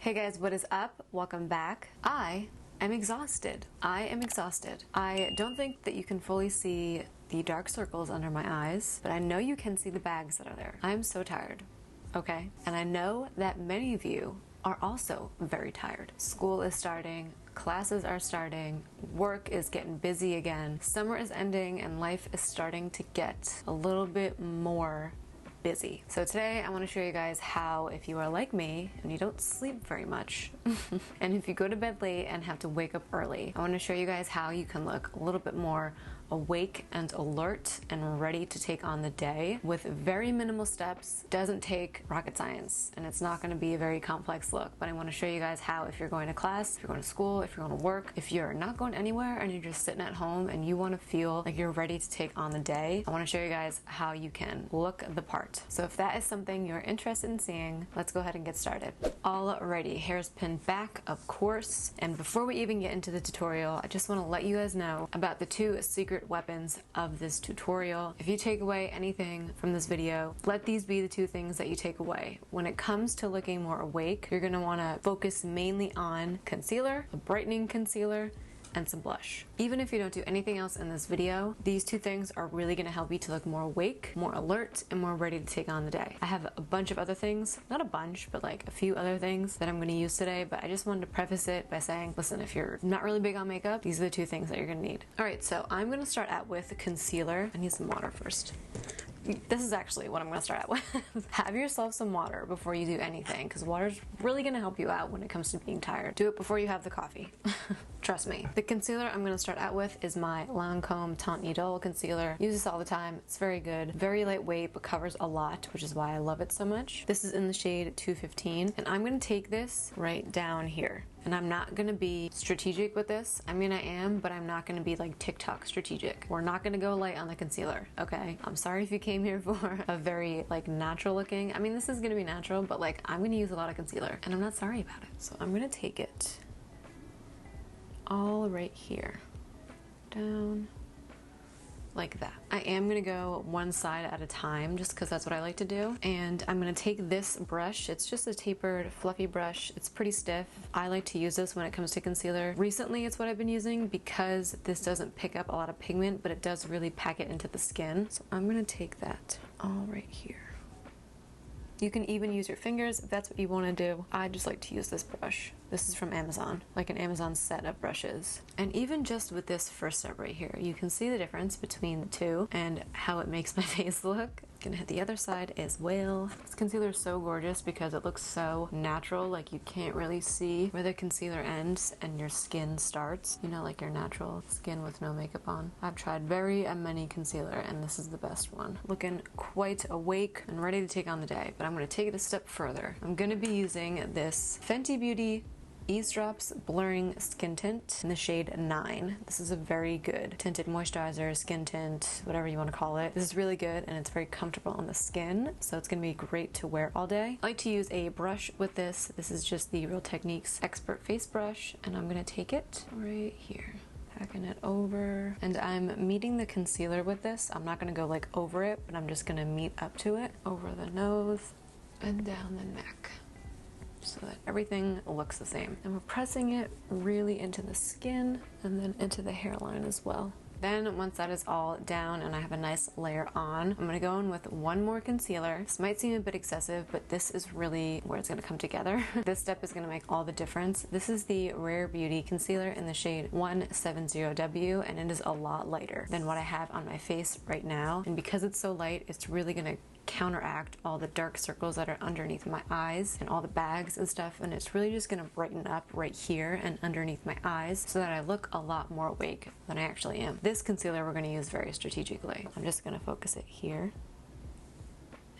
Hey guys, what is up? Welcome back. I am exhausted. I don't think that you can fully see the dark circles under my eyes, but I know you can see the bags that are there. I'm so tired, okay? And I know that many of you are also very tired. School is starting, classes are starting, work is getting busy again, summer is ending, and life is starting to get a little bit more busy. So today I want to show you guys how, if you are like me and you don't sleep very much and if you go to bed late and have to wake up early, I want to show you guys how you can look a little bit more awake and alert and ready to take on the day with very minimal steps. Doesn't take rocket science, and it's not going to be a very complex look, but I want to show you guys how, if you're going to class, if you're going to school, if you're going to work, if you're not going anywhere and you're just sitting at home and you want to feel like you're ready to take on the day, I want to show you guys how you can look the part. So if that is something you're interested in seeing, let's go ahead and get started. Alrighty, hair's pinned back, of course. And before we even get into the tutorial, I just want to let you guys know about the two secret weapons of this tutorial. If you take away anything from this video, let these be the two things that you take away. When it comes to looking more awake, you're going to want to focus mainly on concealer, a brightening concealer, and some blush. Even if you don't do anything else in this video, these two things are really going to help you to look more awake, more alert, and more ready to take on the day. I have a bunch of other things, not a bunch, but like a few other things that I'm going to use today, but I just wanted to preface it by saying, listen, if you're not really big on makeup, these are the two things that you're going to need. Alright, so I'm going to start out with concealer. I need some water first. This is actually what I'm going to start out with. Have yourself some water before you do anything, because water's really going to help you out when it comes to being tired. Do it before you have the coffee. Trust me. The concealer I'm going to start out with is my Lancome Tint Idole concealer. Use this all the time. It's very good. Very lightweight, but covers a lot, which is why I love it so much. This is in the shade 215, and I'm going to take this right down here. And I'm not going to be strategic with this. I mean, I am, but I'm not going to be like TikTok strategic. We're not going to go light on the concealer, okay? I'm sorry if you came here for a very like natural looking. I mean, this is going to be natural, but like I'm going to use a lot of concealer, and I'm not sorry about it. So I'm going to take it all right here, down like that. I am gonna go one side at a time just because that's what I like to do. And I'm gonna take this brush. It's just a tapered, fluffy brush. It's pretty stiff. I like to use this when it comes to concealer. Recently, it's what I've been using because this doesn't pick up a lot of pigment, but it does really pack it into the skin. So I'm gonna take that all right here. You can even use your fingers if that's what you want to do. I just like to use this brush. This is from Amazon, like an Amazon set of brushes. And even just with this first step right here, you can see the difference between the two and how it makes my face look. Gonna hit the other side as well. This concealer is so gorgeous because it looks so natural, like you can't really see where the concealer ends and your skin starts. You know, like your natural skin with no makeup on. I've tried very many concealer and this is the best one. Looking quite awake and ready to take on the day, but I'm gonna take it a step further. I'm gonna be using this Fenty Beauty Eavesdrops Blurring Skin Tint in the shade 9. This is a very good tinted moisturizer, skin tint, whatever you want to call it. This is really good and it's very comfortable on the skin, so it's going to be great to wear all day. I like to use a brush with this. This is just the Real Techniques Expert Face Brush, and I'm going to take it right here. Packing it over, and I'm meeting the concealer with this. I'm not going to go like over it, but I'm just going to meet up to it, over the nose and down the neck, so that everything looks the same. And we're pressing it really into the skin and then into the hairline as well. Then once that is all down and I have a nice layer on, I'm going to go in with one more concealer. This might seem a bit excessive, but this is really where it's going to come together. This step is going to make all the difference. This is the Rare Beauty concealer in the shade 170W, and it is a lot lighter than what I have on my face right now. And because it's so light, it's really going to counteract all the dark circles that are underneath my eyes and all the bags and stuff, and it's really just going to brighten up right here and underneath my eyes so that I look a lot more awake than I actually am. This concealer we're going to use very strategically. I'm just going to focus it here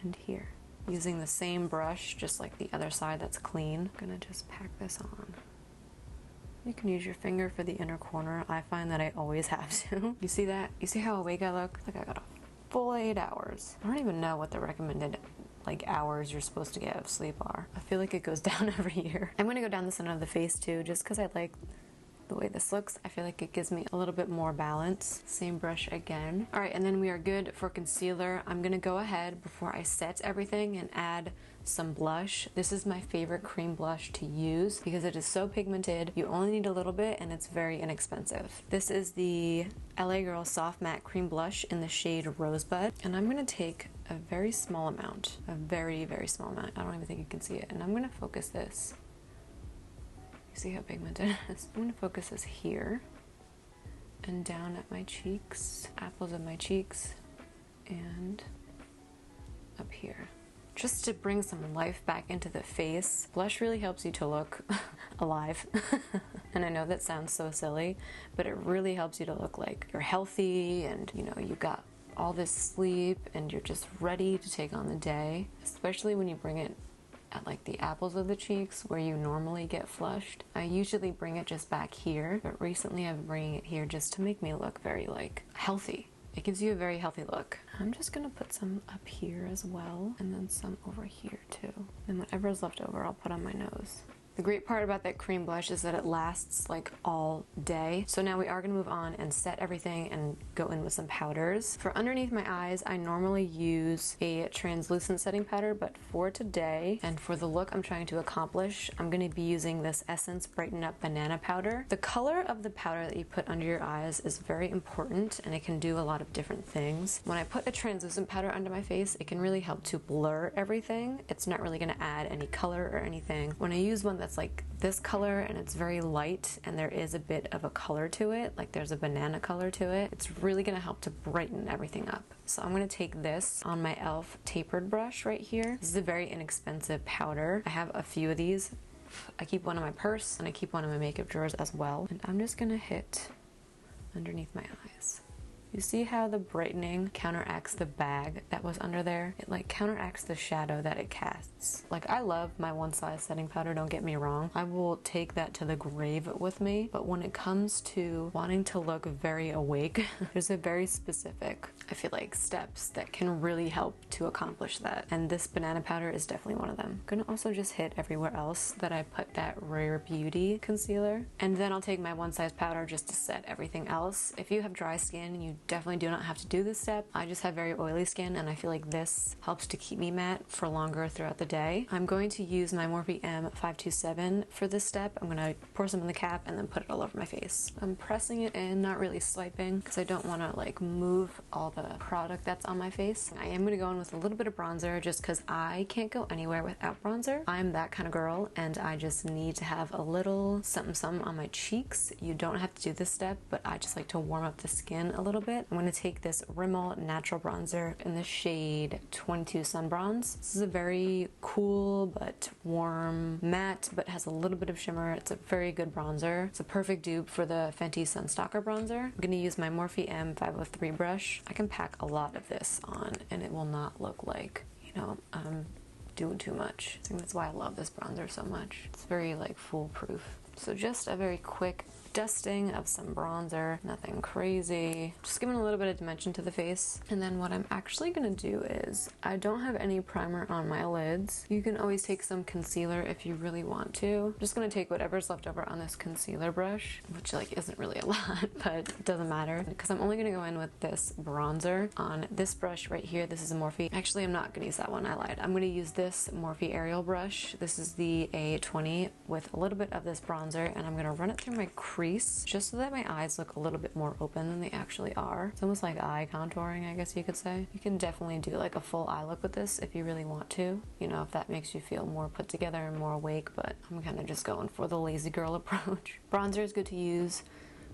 and here. Using the same brush, just like the other side that's clean. I'm going to just pack this on. You can use your finger for the inner corner. I find that I always have to. You see that? You see how awake I look? Like I got a full 8 hours. I don't even know what the recommended like hours you're supposed to get of sleep are. I feel like it goes down every year. I'm gonna go down the center of the face too, just because I like the way this looks. I feel like it gives me a little bit more balance. Same brush again. All right, and then we are good for concealer. I'm gonna go ahead before I set everything and add some blush. This is my favorite cream blush to use because it is so pigmented. You only need a little bit and it's very inexpensive. This is the LA Girl Soft Matte Cream Blush in the shade Rosebud. And I'm gonna take a very small amount, a very, very small amount. I don't even think you can see it. And I'm gonna focus this. You see how pigmented it is? I'm gonna focus this here and down at my cheeks, apples of my cheeks, and up here. Just to bring some life back into the face. Blush really helps you to look alive. And I know that sounds so silly, but it really helps you to look like you're healthy and you know, you got all this sleep and you're just ready to take on the day, especially when you bring it at like the apples of the cheeks where you normally get flushed. I usually bring it just back here, but recently I've been bringing it here just to make me look very like healthy. It gives you a very healthy look. I'm just gonna put some up here as well, and then some over here too. And whatever is left over, I'll put on my nose. The great part about that cream blush is that it lasts like all day. So now we are gonna move on and set everything and go in with some powders. For underneath my eyes, I normally use a translucent setting powder, but for today and for the look I'm trying to accomplish, I'm gonna be using this Essence Brighten Up Banana Powder. The color of the powder that you put under your eyes is very important and it can do a lot of different things. When I put a translucent powder under my face, it can really help to blur everything. It's not really gonna add any color or anything. When I use one that's like this color and it's very light and there is a bit of a color to it, like there's a banana color to it, it's really gonna help to brighten everything up. So I'm gonna take this on my e.l.f. tapered brush right here. This is a very inexpensive powder. I have a few of these. I keep one in my purse and I keep one in my makeup drawers as well. And I'm just gonna hit underneath my eyes. You see how the brightening counteracts the bag that was under there? It like counteracts the shadow that it casts. Like I love my one size setting powder, don't get me wrong. I will take that to the grave with me. But when it comes to wanting to look very awake, there's a very specific, I feel like, steps that can really help to accomplish that. And this banana powder is definitely one of them. I'm gonna also just hit everywhere else that I put that Rare Beauty concealer. And then I'll take my one size powder just to set everything else. If you have dry skin, you definitely do not have to do this step. I just have very oily skin and I feel like this helps to keep me matte for longer throughout the day. I'm going to use my Morphe M527 for this step. I'm gonna pour some in the cap and then put it all over my face. I'm pressing it in, not really swiping, because I don't want to like move all the product that's on my face. I am gonna go in with a little bit of bronzer just because I can't go anywhere without bronzer. I'm that kind of girl and I just need to have a little something on my cheeks. You don't have to do this step, but I just like to warm up the skin a little bit. I'm going to take this Rimmel Natural Bronzer in the shade 22 Sun Bronze. This is a very cool but warm matte, but has a little bit of shimmer. It's a very good bronzer. It's a perfect dupe for the Fenty Sun Stalker bronzer. I'm going to use my Morphe M503 brush. I can pack a lot of this on and it will not look like, you know, I'm doing too much. I think that's why I love this bronzer so much. It's very like foolproof. So just a very quick dusting of some bronzer, nothing crazy, just giving a little bit of dimension to the face. And then what I'm actually gonna do is, I don't have any primer on my lids. You can always take some concealer if you really want to. I'm just gonna take whatever's left over on this concealer brush, which like isn't really a lot, but it doesn't matter because I'm only gonna go in with this bronzer on this brush right here. This is a Morphe. Actually, I'm not gonna use that one, I lied. I'm gonna use this Morphe Aerial brush. This is the A20 with a little bit of this bronzer, and I'm gonna run it through my crease just so that my eyes look a little bit more open than they actually are. It's almost like eye contouring, I guess you could say. You can definitely do like a full eye look with this if you really want to, you know, if that makes you feel more put together and more awake, but I'm kind of just going for the lazy girl approach. Bronzer is good to use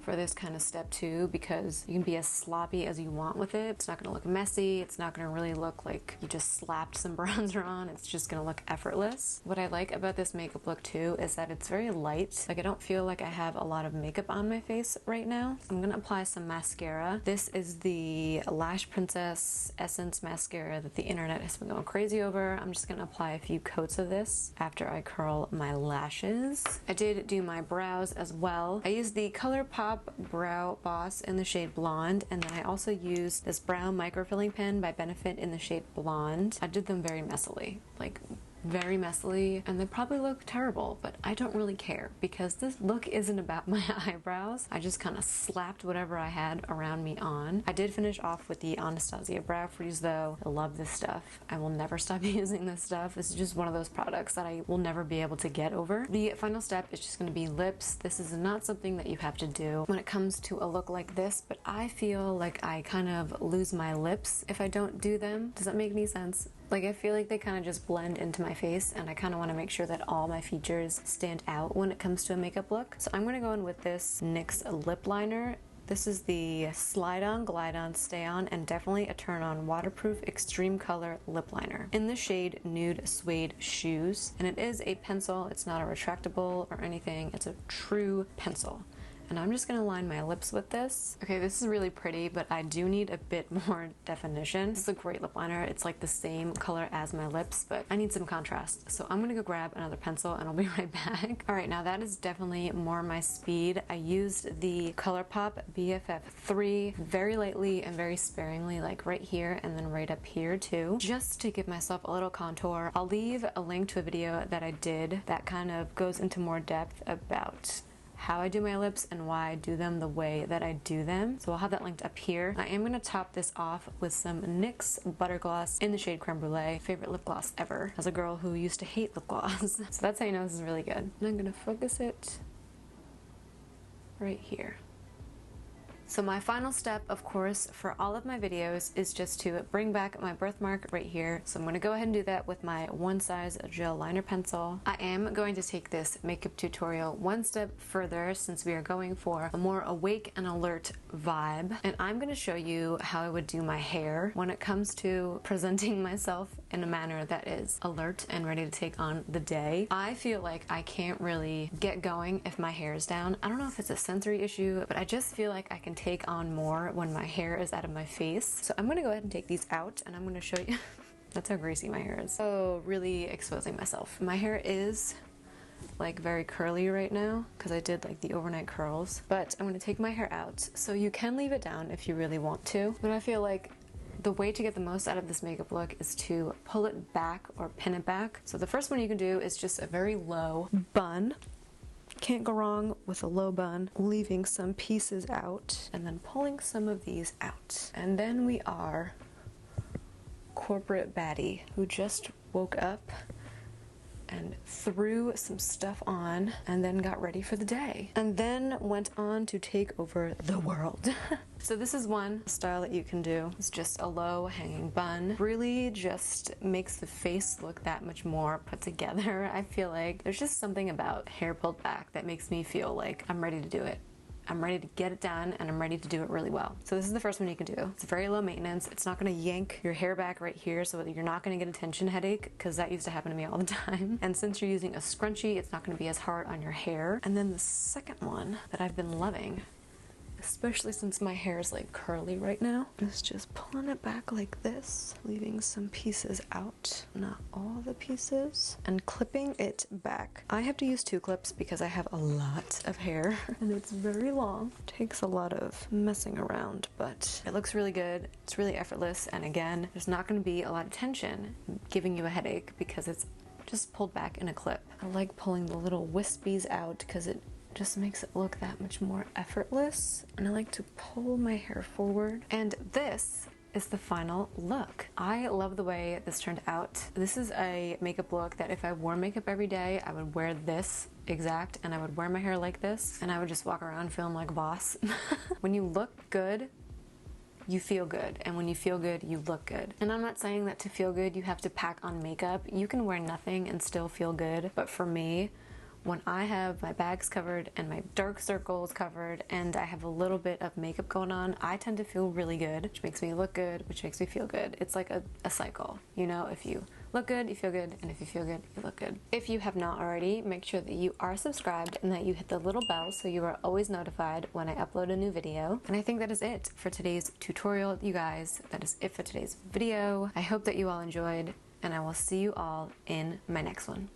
for this kind of step too, because you can be as sloppy as you want with it. It's not gonna look messy. It's not gonna really look like you just slapped some bronzer on. It's just gonna look effortless. What I like about this makeup look too is that it's very light. Like I don't feel like I have a lot of makeup on my face right now. I'm gonna apply some mascara. This is the Lash Princess Essence mascara that the internet has been going crazy over. I'm just gonna apply a few coats of this after I curl my lashes. I did do my brows as well. I used the ColourPop Brow Boss in the shade Blonde, and then I also used this brow microfilling pen by Benefit in the shade Blonde. I did them very messily, like very messily and they probably look terrible, but I don't really care because this look isn't about my eyebrows. I just kind of slapped whatever I had around me on. I did finish off with the Anastasia Brow Freeze though. I love this stuff. I will never stop using this stuff. This is just one of those products that I will never be able to get over. The final step is just going to be lips. This is not something that you have to do when it comes to a look like this, but I feel like I kind of lose my lips if I don't do them. Does that make any sense? Like, I feel like they kind of just blend into my face, and I kind of want to make sure that all my features stand out when it comes to a makeup look. So I'm going to go in with this NYX lip liner. This is the Slide On, Glide On, Stay On, and definitely a turn on waterproof extreme color lip liner in the shade Nude Suede Shoes. And it is a pencil. It's not a retractable or anything. It's a true pencil. And I'm just gonna line my lips with this. Okay, this is really pretty, but I do need a bit more definition. This is a great lip liner. It's like the same color as my lips, but I need some contrast. So I'm gonna go grab another pencil and I'll be right back. All right, now that is definitely more my speed. I used the ColourPop BFF3 very lightly and very sparingly, like right here and then right up here too, just to give myself a little contour. I'll leave a link to a video that I did that kind of goes into more depth about how I do my lips and why I do them the way that I do them. So I'll have that linked up here. I am gonna top this off with some NYX Butter Gloss in the shade Creme Brulee. Favorite lip gloss ever, as a girl who used to hate lip gloss. So that's how you know this is really good. And I'm gonna focus it right here. So my final step, of course, for all of my videos is just to bring back my birthmark right here. So I'm going to go ahead and do that with my one size gel liner pencil. I am going to take this makeup tutorial one step further since we are going for a more awake and alert vibe. And I'm going to show you how I would do my hair when it comes to presenting myself in a manner that is alert and ready to take on the day. I feel like I can't really get going if my hair is down. I don't know if it's a sensory issue, but I just feel like I can take on more when my hair is out of my face. So I'm gonna go ahead and take these out and I'm gonna show you. That's how greasy my hair is. So really exposing myself. My hair is like very curly right now because I did like the overnight curls, but I'm gonna take my hair out. So you can leave it down if you really want to, but I feel like the way to get the most out of this makeup look is to pull it back or pin it back. So the first one you can do is just a very low bun. Can't go wrong with a low bun, leaving some pieces out and then pulling some of these out. And then we are corporate baddie who just woke up and threw some stuff on and then got ready for the day and then went on to take over the world. So this is one style that you can do. It's just a low hanging bun. Really just makes the face look that much more put together. I feel like there's just something about hair pulled back that makes me feel like I'm ready to do it. I'm ready to get it done and I'm ready to do it really well. So this is the first one you can do. It's very low maintenance. It's not gonna yank your hair back right here so that you're not gonna get a tension headache, because that used to happen to me all the time. And since you're using a scrunchie, it's not gonna be as hard on your hair. And then the second one that I've been loving, especially since my hair is like curly right now, is just pulling it back like this, leaving some pieces out, not all the pieces, and clipping it back. I have to use 2 clips because I have a lot of hair and it's very long. Takes a lot of messing around, but it looks really good. It's really effortless, and again, there's not going to be a lot of tension giving you a headache because it's just pulled back in a clip. I like pulling the little wispies out because it just makes it look that much more effortless, and I like to pull my hair forward. And this is the final look. I love the way this turned out. This is a makeup look that if I wore makeup every day, I would wear this exact, and I would wear my hair like this, and I would just walk around feeling like boss. When you look good, you feel good, and when you feel good, you look good. And I'm not saying that to feel good you have to pack on makeup. You can wear nothing and still feel good, but for me, when I have my bags covered and my dark circles covered and I have a little bit of makeup going on, I tend to feel really good, which makes me look good, which makes me feel good. It's like a cycle, you know? If you look good, you feel good, and if you feel good, you look good. If you have not already, make sure that you are subscribed and that you hit the little bell so you are always notified when I upload a new video. And I think that is it for today's tutorial, you guys. That is it for today's video. I hope that you all enjoyed, and I will see you all in my next one.